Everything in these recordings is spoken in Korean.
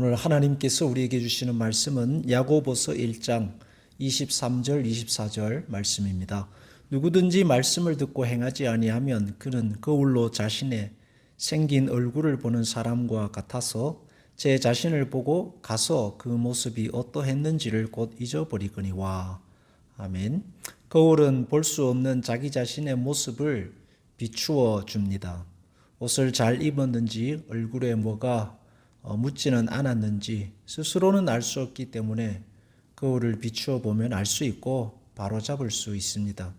오늘 하나님께서 우리에게 주시는 말씀은 야고보서 1장 23절 24절 말씀입니다. 누구든지 말씀을 듣고 행하지 아니하면 그는 거울로 자신의 생긴 얼굴을 보는 사람과 같아서 제 자신을 보고 가서 그 모습이 어떠했는지를 곧 잊어버리거니와. 아멘. 거울은 볼 수 없는 자기 자신의 모습을 비추어 줍니다. 옷을 잘 입었는지 얼굴에 뭐가 묻지는 않았는지 스스로는 알 수 없기 때문에 거울을 비추어 보면 알 수 있고 바로잡을 수 있습니다.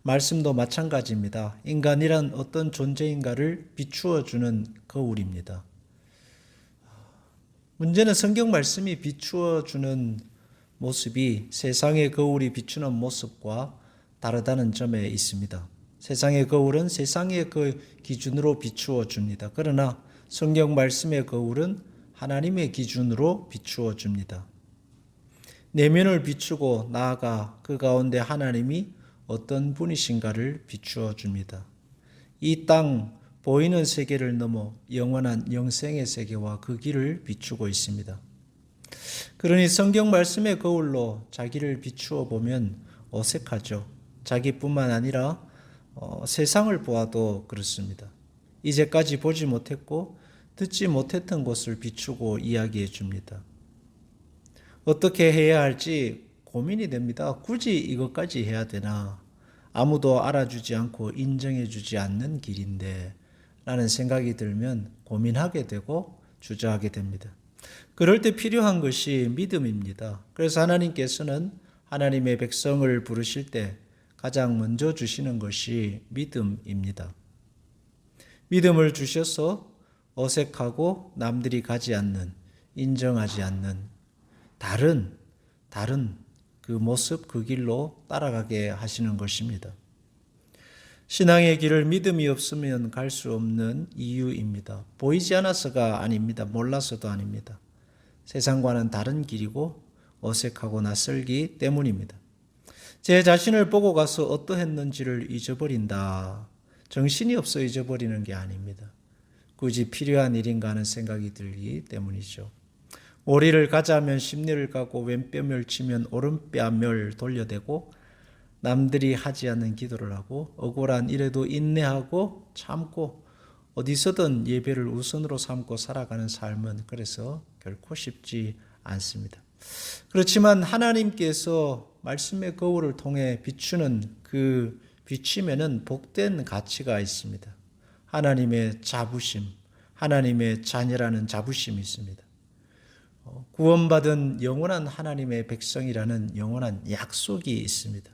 말씀도 마찬가지입니다. 인간이란 어떤 존재인가를 비추어 주는 거울입니다. 문제는 성경 말씀이 비추어 주는 모습이 세상의 거울이 비추는 모습과 다르다는 점에 있습니다. 세상의 거울은 세상의 그 기준으로 비추어 줍니다. 그러나 성경 말씀의 거울은 하나님의 기준으로 비추어 줍니다. 내면을 비추고 나아가 그 가운데 하나님이 어떤 분이신가를 비추어 줍니다. 이 땅 보이는 세계를 넘어 영원한 영생의 세계와 그 길을 비추고 있습니다. 그러니 성경 말씀의 거울로 자기를 비추어 보면 어색하죠. 자기뿐만 아니라 세상을 보아도 그렇습니다. 이제까지 보지 못했고 듣지 못했던 것을 비추고 이야기해 줍니다. 어떻게 해야 할지 고민이 됩니다. 굳이 이것까지 해야 되나? 아무도 알아주지 않고 인정해 주지 않는 길인데 라는 생각이 들면 고민하게 되고 주저하게 됩니다. 그럴 때 필요한 것이 믿음입니다. 그래서 하나님께서는 하나님의 백성을 부르실 때 가장 먼저 주시는 것이 믿음입니다. 믿음을 주셔서 어색하고 남들이 가지 않는, 인정하지 않는 다른 그 모습, 그 길로 따라가게 하시는 것입니다. 신앙의 길을 믿음이 없으면 갈 수 없는 이유입니다. 보이지 않아서가 아닙니다. 몰라서도 아닙니다. 세상과는 다른 길이고 어색하고 낯설기 때문입니다. 제 자신을 보고 가서 어떠했는지를 잊어버린다. 정신이 없어 잊어버리는 게 아닙니다. 굳이 필요한 일인가 하는 생각이 들기 때문이죠. 오리를 가자면 십리를 가고 왼뺨을 치면 오른뺨을 돌려대고 남들이 하지 않는 기도를 하고 억울한 일에도 인내하고 참고 어디서든 예배를 우선으로 삼고 살아가는 삶은 그래서 결코 쉽지 않습니다. 그렇지만 하나님께서 말씀의 거울을 통해 비추는 그 비침에는 복된 가치가 있습니다. 하나님의 자부심, 하나님의 자녀라는 자부심이 있습니다. 구원받은 영원한 하나님의 백성이라는 영원한 약속이 있습니다.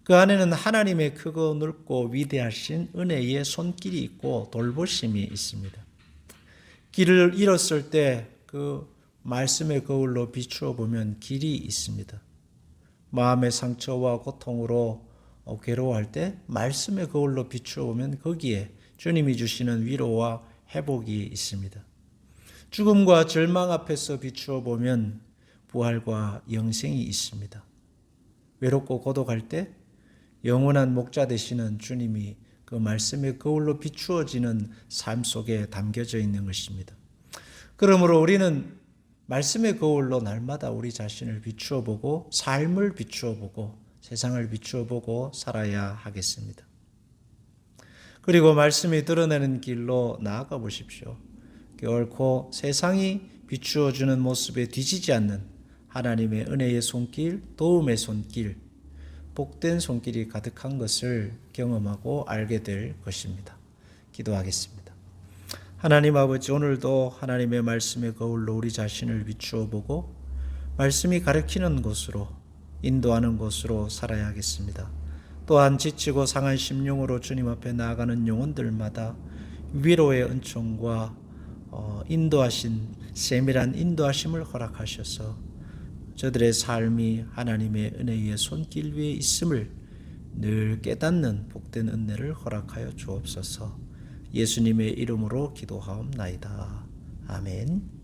그 안에는 하나님의 크고 넓고 위대하신 은혜의 손길이 있고 돌보심이 있습니다. 길을 잃었을 때 그 말씀의 거울로 비추어 보면 길이 있습니다. 마음의 상처와 고통으로 괴로워할 때 말씀의 거울로 비추어 보면 거기에 주님이 주시는 위로와 회복이 있습니다. 죽음과 절망 앞에서 비추어 보면 부활과 영생이 있습니다. 외롭고 고독할 때 영원한 목자 되시는 주님이 그 말씀의 거울로 비추어지는 삶 속에 담겨져 있는 것입니다. 그러므로 우리는 말씀의 거울로 날마다 우리 자신을 비추어 보고 삶을 비추어 보고 세상을 비추어 보고 살아야 하겠습니다. 그리고 말씀이 드러내는 길로 나아가 보십시오. 결코 세상이 비추어 주는 모습에 뒤지지 않는 하나님의 은혜의 손길, 도움의 손길, 복된 손길이 가득한 것을 경험하고 알게 될 것입니다. 기도하겠습니다. 하나님 아버지, 오늘도 하나님의 말씀의 거울로 우리 자신을 비추어 보고 말씀이 가르치는 곳으로 인도하는 곳으로 살아야 하겠습니다. 또한 지치고 상한 심령으로 주님 앞에 나아가는 영혼들마다 위로의 은총과 인도하신 세밀한 인도하심을 허락하셔서 저들의 삶이 하나님의 은혜의 손길 위에 있음을 늘 깨닫는 복된 은혜를 허락하여 주옵소서. 예수님의 이름으로 기도하옵나이다. 아멘.